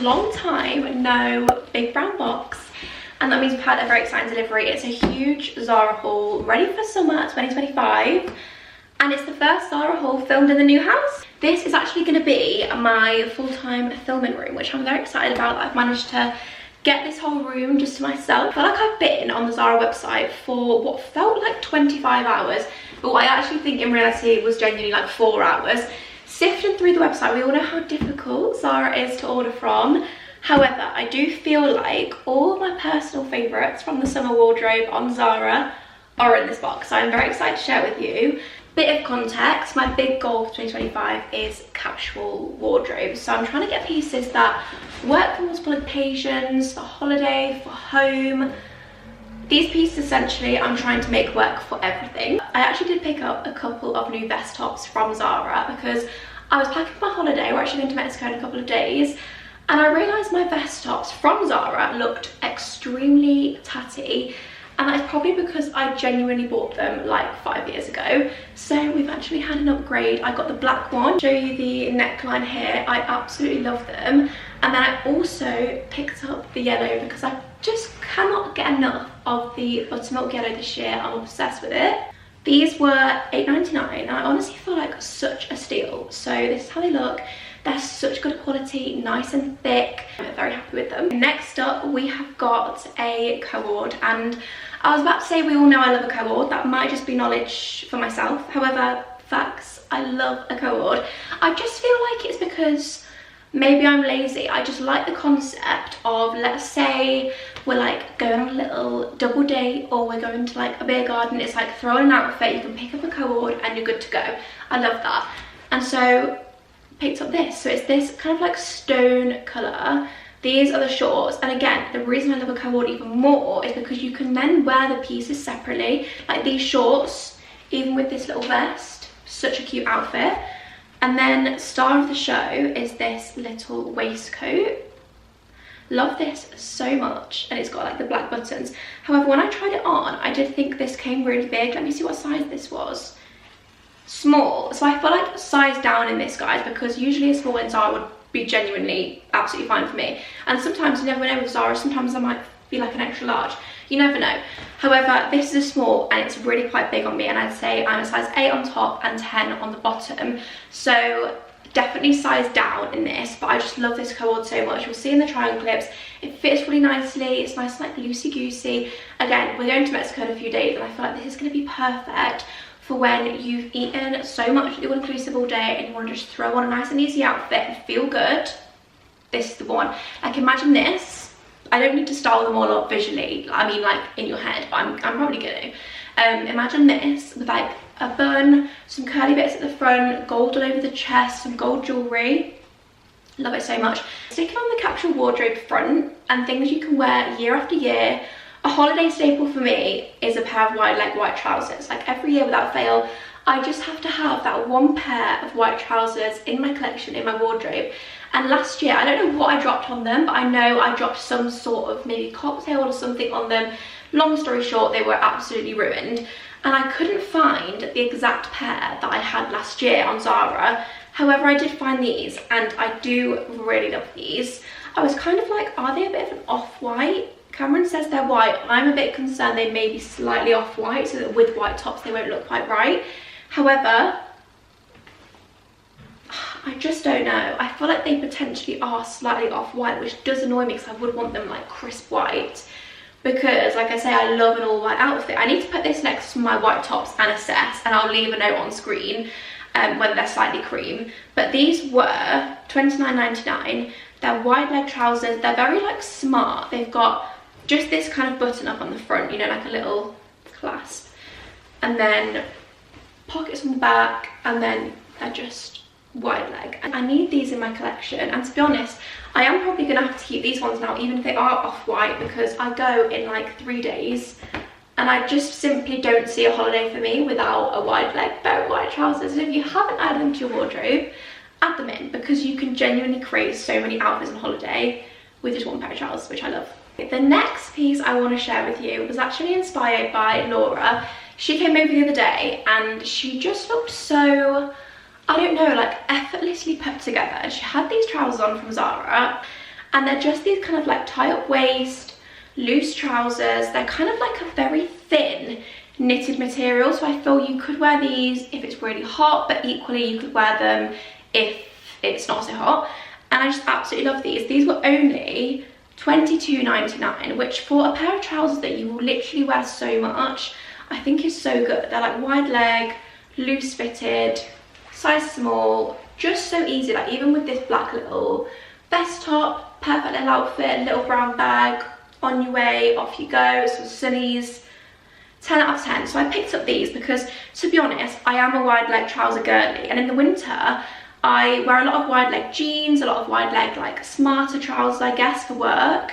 Long time no big brown box, and that means we've had a very exciting delivery. It's a huge Zara haul ready for summer 2025, and it's the first Zara haul filmed in the new house. This is actually going to be my full-time filming room, which I'm very excited about. I've managed to get this whole room just to myself. I feel like I've been on the Zara website for what felt like 25 hours, but what I actually think in reality was genuinely like 4 hours. Sifting through the website, we all know how difficult Zara is to order from. However, I do feel like all my personal favourites from the summer wardrobe on Zara are in this box, so I'm very excited to share with you. Bit of context, my big goal for 2025 is capsule wardrobe, so I'm trying to get pieces that work for multiple occasions, for holiday, for home. These pieces essentially I'm trying to make work for everything. I actually did pick up a couple of new vest tops from Zara because I was packing for my holiday. We're actually going to Mexico in a couple of days, and I realised my vest tops from Zara looked extremely tatty, and that is probably because I genuinely bought them like 5 years ago. So we've actually had an upgrade. I got the black one. Show you the neckline here. I absolutely love them. And then I also picked up the yellow because I just cannot get enough of the buttermilk yellow this year. I'm obsessed with it. These were $8.99, and I honestly feel like such a steal. So this is how they look. They're such good quality, nice and thick. I'm very happy with them. Next up, we have got a coord, and I was about to say we all know I love a coord. That might just be knowledge for myself. However, facts, I love a coord. I just feel like it's because maybe I'm lazy. I just like the concept of, let's say we're like going on a little double date, or we're going to like a beer garden. It's like throw on an outfit, you can pick up a coord and you're good to go. I love that. And so picked up this. So it's this kind of like stone colour. These are the shorts, and again, the reason I love a coord even more is because you can then wear the pieces separately. Like these shorts, even with this little vest, such a cute outfit. And then star of the show is this little waistcoat. Love this so much, and it's got like the black buttons. However, when I tried it on, I did think this came really big. Let me see what size this was. Small. So I feel like size down in this, guys, because usually a small in Zara would be genuinely absolutely fine for me. And sometimes you never know with Zara, sometimes I might be like an extra large. You never know. However, this is a small and it's really quite big on me, and I'd say I'm a size 8 on top and 10 on the bottom. So definitely size down in this, but I just love this coord so much. You'll see in the triangle clips, it fits really nicely. It's nice and like loosey-goosey. Again, we're going to Mexico in a few days, and I feel like this is going to be perfect for when you've eaten so much at the all-inclusive all day and you want to just throw on a nice and easy outfit and feel good. This is the one. Like, imagine this. I don't need to style them all up visually, I mean like in your head, but I'm probably gonna. Imagine this with like a bun, some curly bits at the front, gold all over the chest, some gold jewellery. Love it so much. Sticking on the capsule wardrobe front and things you can wear year after year. A holiday staple for me is a pair of wide leg white trousers. Like every year without fail, I just have to have that one pair of white trousers in my collection, in my wardrobe. And last year, I don't know what I dropped on them, but I know I dropped some sort of maybe cocktail or something on them. Long story short, they were absolutely ruined. And I couldn't find the exact pair that I had last year on Zara. However, I did find these, and I do really love these. I was kind of like, are they a bit of an off-white? Cameron says they're white. I'm a bit concerned they may be slightly off-white, so that with white tops they won't look quite right. However, I just don't know. I feel like they potentially are slightly off-white, which does annoy me because I would want them like crisp white. Because, like I say, I love an all-white outfit. I need to put this next to my white tops and assess, and I'll leave a note on screen whether they're slightly cream. But these were $29.99. They're wide leg trousers. They're very like smart. They've got just this kind of button up on the front, you know, like a little clasp, and then pockets on the back, and then they're just wide leg. And I need these in my collection, and to be honest, I am probably gonna have to keep these ones now, even if they are off-white, because I go in like 3 days, and I just simply don't see a holiday for me without a wide leg pair of white trousers. So if you haven't added them to your wardrobe, add them in, because you can genuinely create so many outfits on holiday with just one pair of trousers, which I love. The next piece I want to share with you was actually inspired by Laura. She came over the other day and she just looked so, I don't know, like effortlessly put together. She had these trousers on from Zara, and they're just these kind of like tie-up waist, loose trousers. They're kind of like a very thin knitted material, so I feel you could wear these if it's really hot, but equally you could wear them if it's not so hot. And I just absolutely love these. These were only $22.99, which for a pair of trousers that you will literally wear so much, I think is so good. They're like wide leg, loose fitted, size small, just so easy. Like even with this black little vest top, perfect little outfit, little brown bag, on your way, off you go, some sunnies. 10 out of 10. So I picked up these because, to be honest, I am a wide leg trouser girly, and in the winter I wear a lot of wide leg jeans, a lot of wide leg like smarter trousers I guess for work,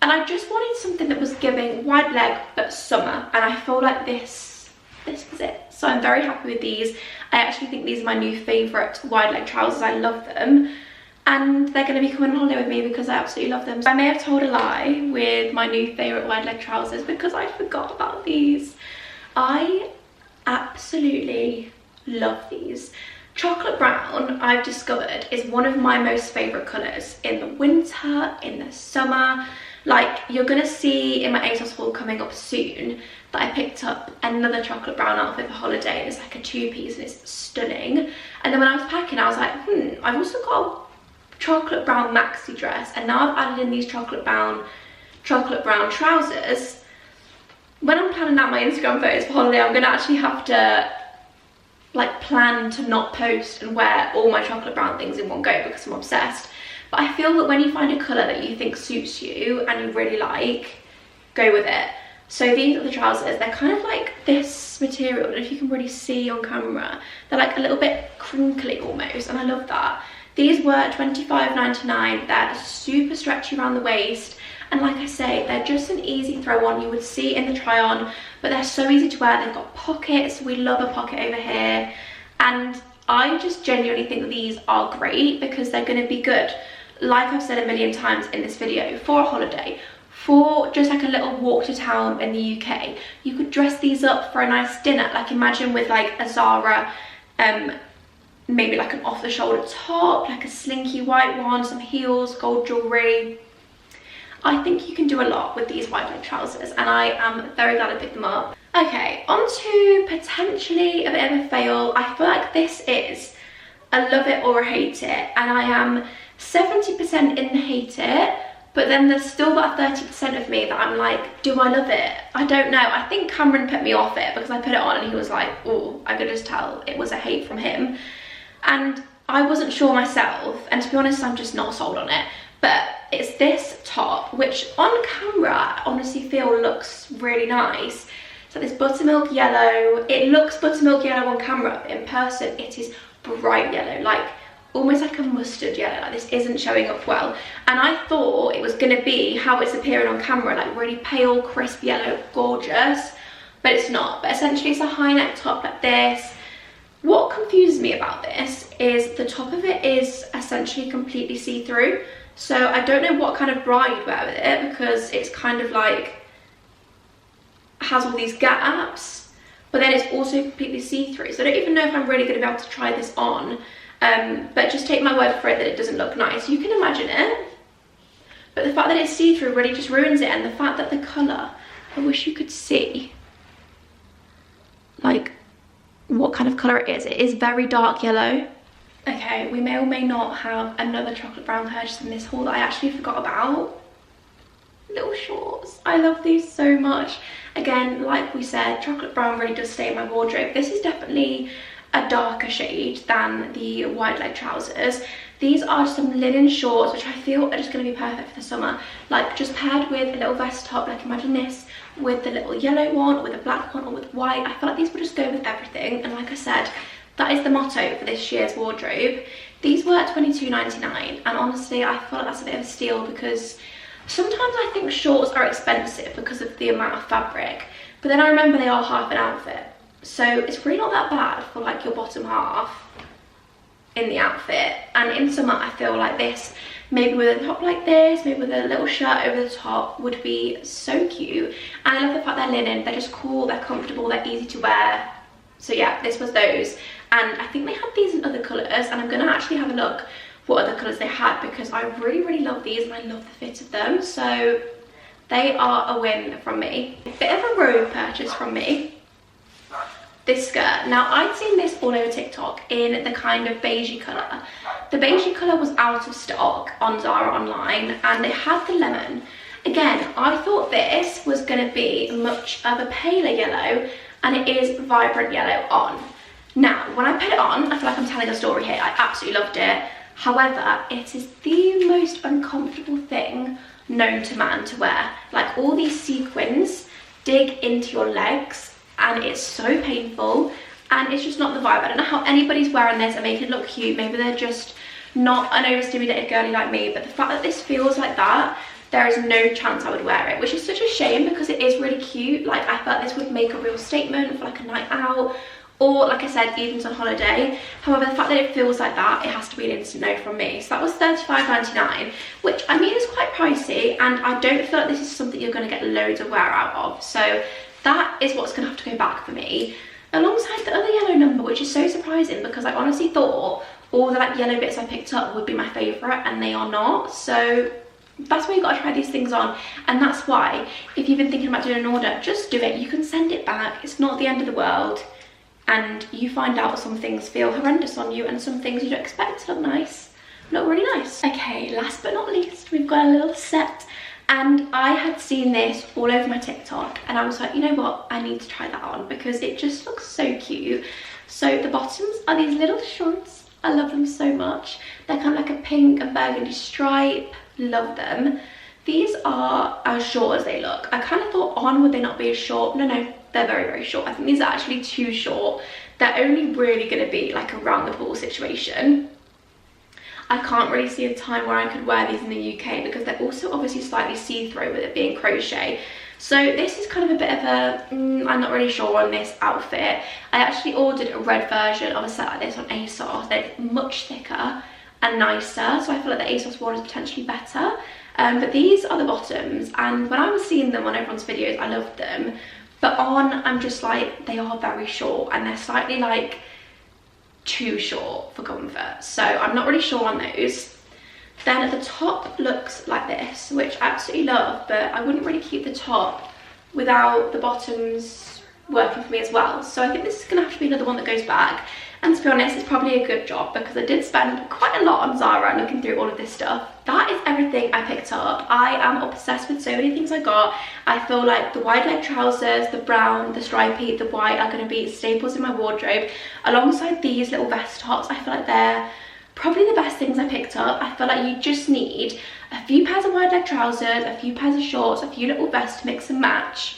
and I just wanted something that was giving wide leg but summer, and I feel like this was it. So I'm very happy with these. I actually think these are my new favourite wide leg trousers. I love them, and they're going to be coming on holiday with me because I absolutely love them. So I may have told a lie with my new favourite wide leg trousers because I forgot about these. I absolutely love these. Chocolate brown, I've discovered, is one of my most favourite colours in the winter, in the summer. Like, you're going to see in my ASOS haul coming up soon that I picked up another chocolate brown outfit for holiday, and it's like a two-piece and it's stunning. And then when I was packing, I was like, I've also got a chocolate brown maxi dress, and now I've added in these chocolate brown trousers. When I'm planning out my Instagram photos for holiday, I'm gonna actually have to like plan to not post and wear all my chocolate brown things in one go because I'm obsessed. But I feel that when you find a colour that you think suits you and you really like, go with it. So these are the trousers. They're kind of like this material, I don't know if you can really see on camera. They're like a little bit crinkly almost, and I love that. These were $25.99. They're super stretchy around the waist, and like I say, they're just an easy throw on. You would see in the try on, but they're so easy to wear. They've got pockets. We love a pocket over here, and I just genuinely think that these are great because they're going to be good, like I've said a million times in this video, for a holiday, for just like a little walk to town in the UK. You could dress these up for a nice dinner. Like imagine with like a Zara maybe like an off-the-shoulder top, like a slinky white one, some heels, gold jewellery. I think you can do a lot with these wide leg trousers, and I am very glad I picked them up. Okay, on to potentially a bit of a fail. I feel like this is a love it or a hate it, and I am 70% in the hate it, but then there's still about 30% of me that I'm like, do I love it? I don't know. I think Cameron put me off it because I put it on and he was like, oh, I could just tell it was a hate from him. And I wasn't sure myself, and to be honest, I'm just not sold on it. But it's this top, which on camera I honestly feel looks really nice. So this buttermilk yellow, it looks buttermilk yellow on camera, but in person it is bright yellow, like almost like a mustard yellow. Like this isn't showing up well, and I thought it was going to be how it's appearing on camera, like really pale crisp yellow, gorgeous, but it's not. But essentially it's a high neck top like this. What confuses me about this is the top of it is essentially completely see-through, so I don't know what kind of bra you'd wear with it because it's kind of like has all these gaps, but then it's also completely see-through, so I don't even know if I'm really going to be able to try this on. But just take my word for it that it doesn't look nice. You can imagine it, but the fact that it's see-through really just ruins it, and the fact that the colour, I wish you could see like what kind of colour it is. It is very dark yellow. Okay, we may or may not have another chocolate brown purchase in this haul that I actually forgot about. Little shorts. I love these so much. Again, like we said, chocolate brown really does stay in my wardrobe. This is definitely a darker shade than the wide leg trousers. These are some linen shorts, which I feel are just going to be perfect for the summer. Like just paired with a little vest top, like imagine this with the little yellow one, or with a black one, or with white. I feel like these would just go with everything, and like I said, that is the motto for this year's wardrobe. These were $22.99, and honestly I feel like that's a bit of a steal because sometimes I think shorts are expensive because of the amount of fabric, but then I remember they are half an outfit, so it's really not that bad for like your bottom half in the outfit. And in summer I feel like this, maybe with a top like this, maybe with a little shirt over the top, would be so cute. And I love the fact they're linen, they're just cool, they're comfortable, they're easy to wear. So yeah, this was those, and I think they had these in other colours, and I'm going to actually have a look what other colours they had, because I really love these and I love the fit of them. So they are a win from me. A bit of a rogue purchase from me. This skirt. Now, I'd seen this all over TikTok in the kind of beigey colour. The beigey colour was out of stock on Zara online, and they had the lemon. Again, I thought this was going to be much of a paler yellow, and it is vibrant yellow on. Now, when I put it on, I feel like I'm telling a story here. I absolutely loved it. However, it is the most uncomfortable thing known to man to wear. Like, all these sequins dig into your legs and it's so painful, and it's just not the vibe. I don't know how anybody's wearing this and making it look cute. Maybe they're just not an overstimulated girly like me, but the fact that this feels like that, there is no chance I would wear it, which is such a shame because it is really cute. Like, I felt this would make a real statement for like a night out, or like I said, even on holiday. However, the fact that it feels like that, it has to be an instant no from me. So that was £35.99, which I mean is quite pricey, and I don't feel like this is something you're going to get loads of wear out of. So that is what's going to have to go back for me, alongside the other yellow number, which is so surprising because I honestly thought all the like yellow bits I picked up would be my favourite, and they are not. So that's why you've got to try these things on, and that's why if you've been thinking about doing an order, just do it. You can send it back, it's not the end of the world. And you find out some things feel horrendous on you and some things you don't expect to look nice, look really nice. Okay, last but not least, we've got a little set, and I had seen this all over my TikTok and I was like, you know what, I need to try that on because it just looks so cute. So the bottoms are these little shorts. I love them so much. They're kind of like a pink and burgundy stripe. Love them. These are as short as they look. I kind of thought on would they not be as short? No, they're very short. I think these are actually too short. They're only really going to be like a round the pool situation. I can't really see a time where I could wear these in the UK because they're also obviously slightly see-through with it being crochet. So this is kind of a bit of a, I'm not really sure on this outfit. I actually ordered a red version of a set like this on ASOS. They're much thicker and nicer, so I feel like the ASOS one is potentially better. But these are the bottoms, and when I was seeing them on everyone's videos, I loved them. But on, I'm just like, they are very short and they're slightly like too short for comfort. So I'm not really sure on those. Then the top looks like this, which I absolutely love, but I wouldn't really keep the top without the bottoms working for me as well. So I think this is gonna have to be another one that goes back. And to be honest, it's probably a good job because I did spend quite a lot on Zara looking through all of this stuff. That is everything I picked up. I am obsessed with so many things I got. I feel like the wide leg trousers, the brown, the stripy, the white are going to be staples in my wardrobe. Alongside these little vest tops, I feel like they're probably the best things I picked up. I feel like you just need a few pairs of wide leg trousers, a few pairs of shorts, a few little vests to mix and match,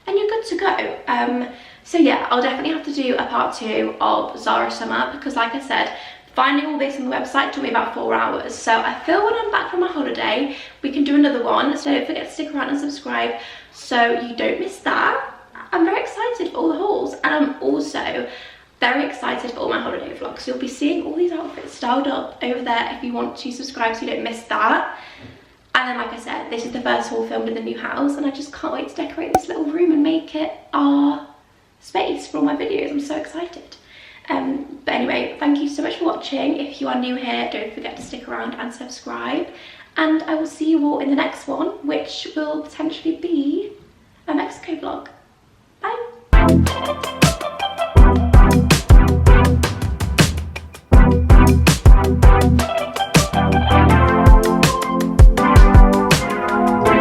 and you're good to go. So yeah, I'll definitely have to do a part 2 of Zara Summer because, like I said, finding all this on the website took me about 4 hours. So I feel when I'm back from my holiday, we can do another one. So don't forget to stick around and subscribe so you don't miss that. I'm very excited for all the hauls, and I'm also very excited for all my holiday vlogs. So you'll be seeing all these outfits styled up over there if you want to subscribe so you don't miss that. And then, like I said, this is the first haul filmed in the new house, and I just can't wait to decorate this little room and make it our space for all my videos. I'm so excited. But anyway, thank you so much for watching. If you are new here, don't forget to stick around and subscribe, and I will see you all in the next one, which will potentially be a Mexico vlog.